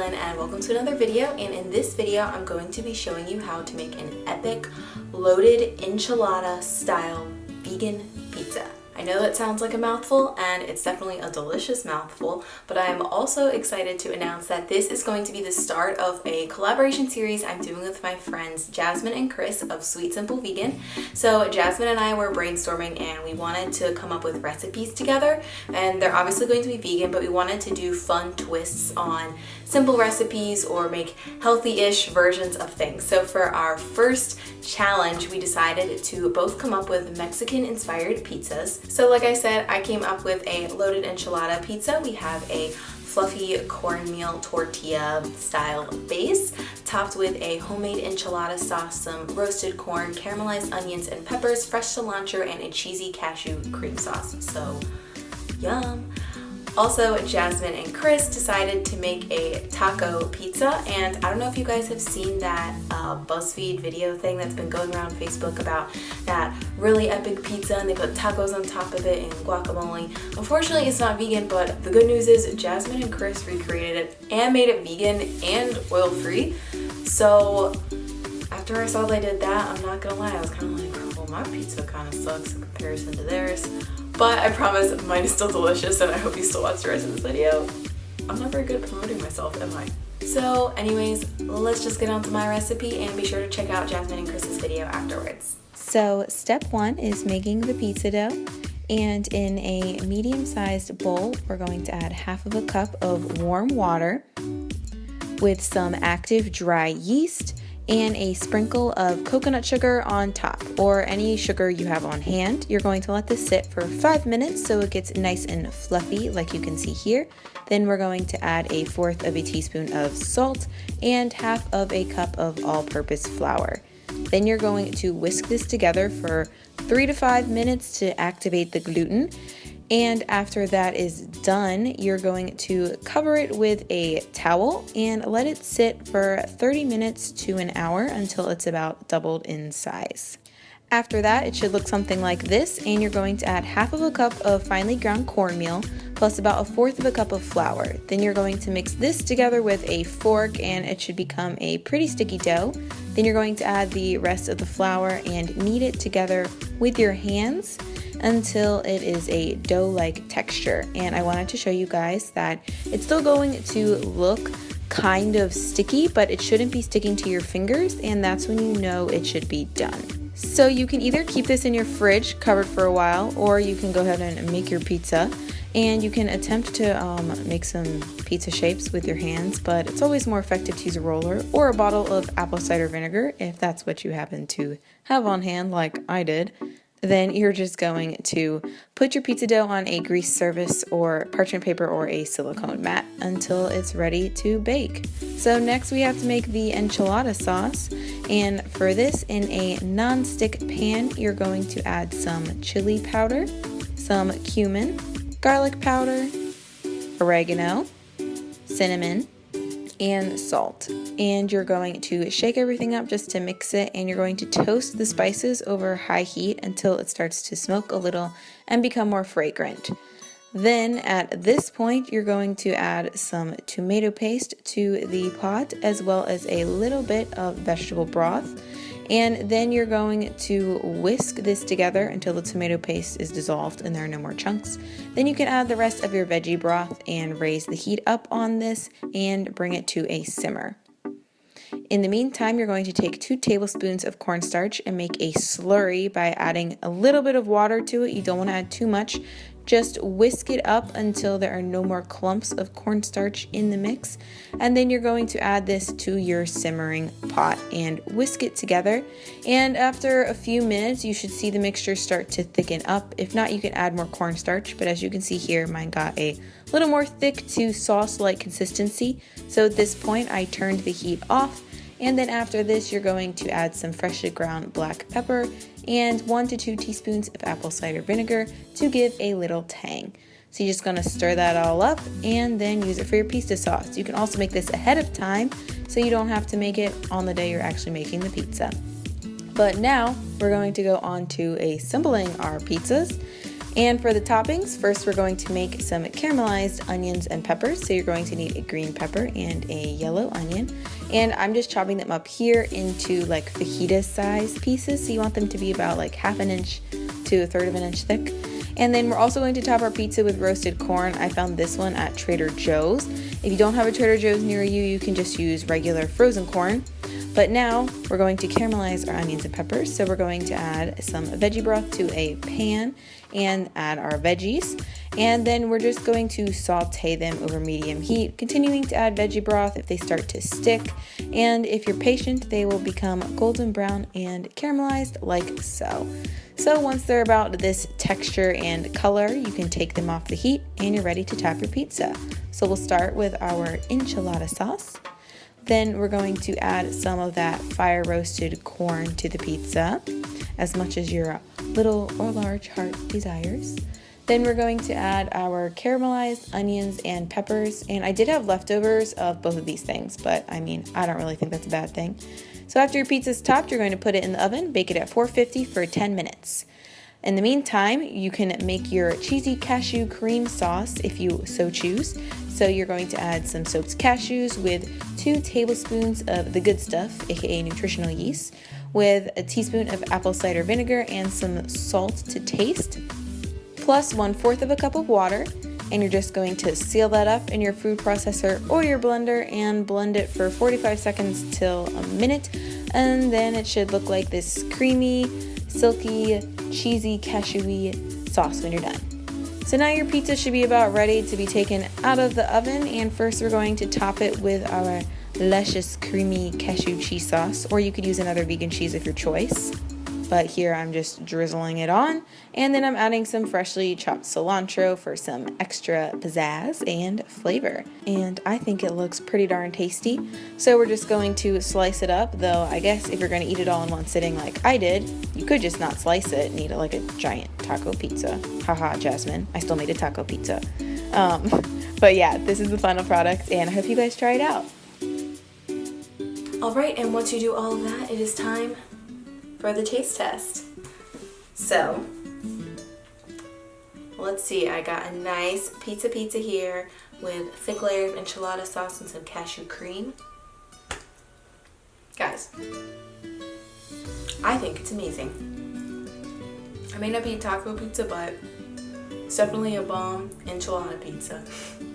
Caitlin and welcome to another video, and in this video I'm going to be showing you how to make an epic loaded enchilada style vegan pizza. I know that sounds like a mouthful, and it's definitely a delicious mouthful, but I am also excited to announce that this is going to be the start of a collaboration series I'm doing with my friends Jasmine and Chris of Sweet Simple Vegan. So Jasmine and I were brainstorming and we wanted to come up with recipes together, and they're obviously going to be vegan, but we wanted to do fun twists on simple recipes or make healthy-ish versions of things. So for our first challenge, we decided to both come up with Mexican-inspired pizzas. So like I said, I came up with a loaded enchilada pizza. We have a fluffy cornmeal tortilla style base, topped with a homemade enchilada sauce, some roasted corn, caramelized onions and peppers, fresh cilantro, and a cheesy cashew cream sauce. So, yum! Also, Jasmine and Chris decided to make a taco pizza, and I don't know if you guys have seen that BuzzFeed video thing that's been going around Facebook about that really epic pizza, and they put tacos on top of it and guacamole. Unfortunately, it's not vegan, but the good news is Jasmine and Chris recreated it and made it vegan and oil-free. So after I saw they did that, I'm not gonna lie, I was kind of like, well, my pizza kind of sucks in comparison to theirs. But I promise mine is still delicious, and I hope you still watch the rest of this video. I'm not very good at promoting myself, am I? So anyways, let's just get on to my recipe, and be sure to check out Jasmine and Chris's video afterwards. So step one is making the pizza dough. And in a medium-sized bowl, we're going to add half of a cup of warm water with some active dry yeast and a sprinkle of coconut sugar on top, or any sugar you have on hand. You're going to let this sit for 5 minutes so it gets nice and fluffy like you can see here. Then we're going to add 1/4 of a teaspoon of salt and half of a cup of all-purpose flour. Then you're going to whisk this together for 3 to 5 minutes to activate the gluten. And after that is done, you're going to cover it with a towel and let it sit for 30 minutes to an hour until it's about doubled in size. After that, it should look something like this, and you're going to add half of a cup of finely ground cornmeal plus about 1/4 of a cup of flour. Then you're going to mix this together with a fork, and it should become a pretty sticky dough. Then you're going to add the rest of the flour and knead it together with your hands until it is a dough-like texture. And I wanted to show you guys that it's still going to look kind of sticky, but it shouldn't be sticking to your fingers, and that's when you know it should be done. So you can either keep this in your fridge covered for a while, or you can go ahead and make your pizza, and you can attempt to make some pizza shapes with your hands, but it's always more effective to use a roller or a bottle of apple cider vinegar if that's what you happen to have on hand like I did. Then you're just going to put your pizza dough on a grease surface or parchment paper or a silicone mat until it's ready to bake. So next we have to make the enchilada sauce, and for this, in a non-stick pan, you're going to add some chili powder, some cumin, garlic powder, oregano, cinnamon, and salt. And you're going to shake everything up just to mix it, and you're going to toast the spices over high heat until it starts to smoke a little and become more fragrant. Then at this point, you're going to add some tomato paste to the pot, as well as a little bit of vegetable broth. And then you're going to whisk this together until the tomato paste is dissolved and there are no more chunks. Then you can add the rest of your veggie broth and raise the heat up on this and bring it to a simmer. In the meantime, you're going to take 2 tablespoons of cornstarch and make a slurry by adding a little bit of water to it. You don't want to add too much. Just whisk it up until there are no more clumps of cornstarch in the mix. And then you're going to add this to your simmering pot and whisk it together. And after a few minutes, you should see the mixture start to thicken up. If not, you can add more cornstarch, but as you can see here, mine got a little more thick to sauce-like consistency. So at this point, I turned the heat off. And then after this, you're going to add some freshly ground black pepper and 1 to 2 teaspoons of apple cider vinegar to give a little tang. So you're just going to stir that all up and then use it for your pizza sauce. You can also make this ahead of time so you don't have to make it on the day you're actually making the pizza. But now we're going to go on to assembling our pizzas. And for the toppings, first we're going to make some caramelized onions and peppers. So you're going to need a green pepper and a yellow onion. And I'm just chopping them up here into like fajita size pieces. So you want them to be about like 1/2 inch to 1/3 of an inch thick. And then we're also going to top our pizza with roasted corn. I found this one at Trader Joe's. If you don't have a Trader Joe's near you, you can just use regular frozen corn. But now we're going to caramelize our onions and peppers. So we're going to add some veggie broth to a pan and add our veggies. And then we're just going to saute them over medium heat, continuing to add veggie broth if they start to stick. And if you're patient, they will become golden brown and caramelized like so. So once they're about this texture and color, you can take them off the heat and you're ready to top your pizza. So we'll start with our enchilada sauce. Then we're going to add some of that fire roasted corn to the pizza, as much as your little or large heart desires. Then we're going to add our caramelized onions and peppers. And I did have leftovers of both of these things, but I mean, I don't really think that's a bad thing. So after your pizza's topped, you're going to put it in the oven, bake it at 450 for 10 minutes. In the meantime, you can make your cheesy cashew cream sauce if you so choose. So you're going to add some soaked cashews with 2 tablespoons of the good stuff, aka nutritional yeast, with a teaspoon of apple cider vinegar and some salt to taste, plus 1/4 of a cup of water. And you're just going to seal that up in your food processor or your blender and blend it for 45 seconds till a minute. And then it should look like this creamy, silky, cheesy, cashewy sauce when you're done. So now your pizza should be about ready to be taken out of the oven. And first we're going to top it with our luscious, creamy cashew cheese sauce, or you could use another vegan cheese of your choice. But here I'm just drizzling it on, and then I'm adding some freshly chopped cilantro for some extra pizzazz and flavor. And I think it looks pretty darn tasty. So we're just going to slice it up, though I guess if you're going to eat it all in one sitting like I did, you could just not slice it and eat it like a giant taco pizza. Haha, Jasmine, I still made a taco pizza. But yeah, this is the final product, and I hope you guys try it out. Alright, and once you do all of that, it is time for the taste test. So, let's see, I got a nice pizza here with a thick layer of enchilada sauce and some cashew cream. Guys, I think it's amazing. I may not be taco pizza, but it's definitely a bomb enchilada pizza.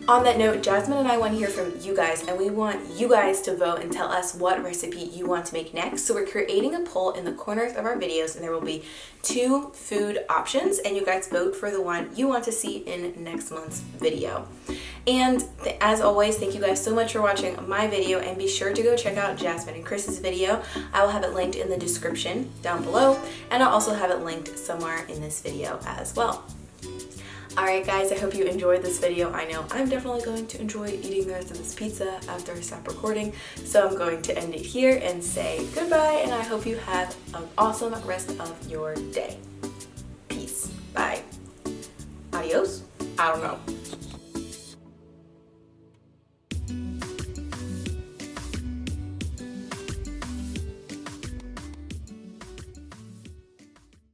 On that note, Jasmine and I want to hear from you guys, and we want you guys to vote and tell us what recipe you want to make next. So we're creating a poll in the corners of our videos, and there will be 2 food options, and you guys vote for the one you want to see in next month's video. And as always, thank you guys so much for watching my video, and be sure to go check out Jasmine and Chris's video. I will have it linked in the description down below, and I'll also have it linked somewhere in this video as well. Alright guys, I hope you enjoyed this video. I know I'm definitely going to enjoy eating the rest of this pizza after I stop recording, so I'm going to end it here and say goodbye, and I hope you have an awesome rest of your day. Peace. Bye. Adios? I don't know.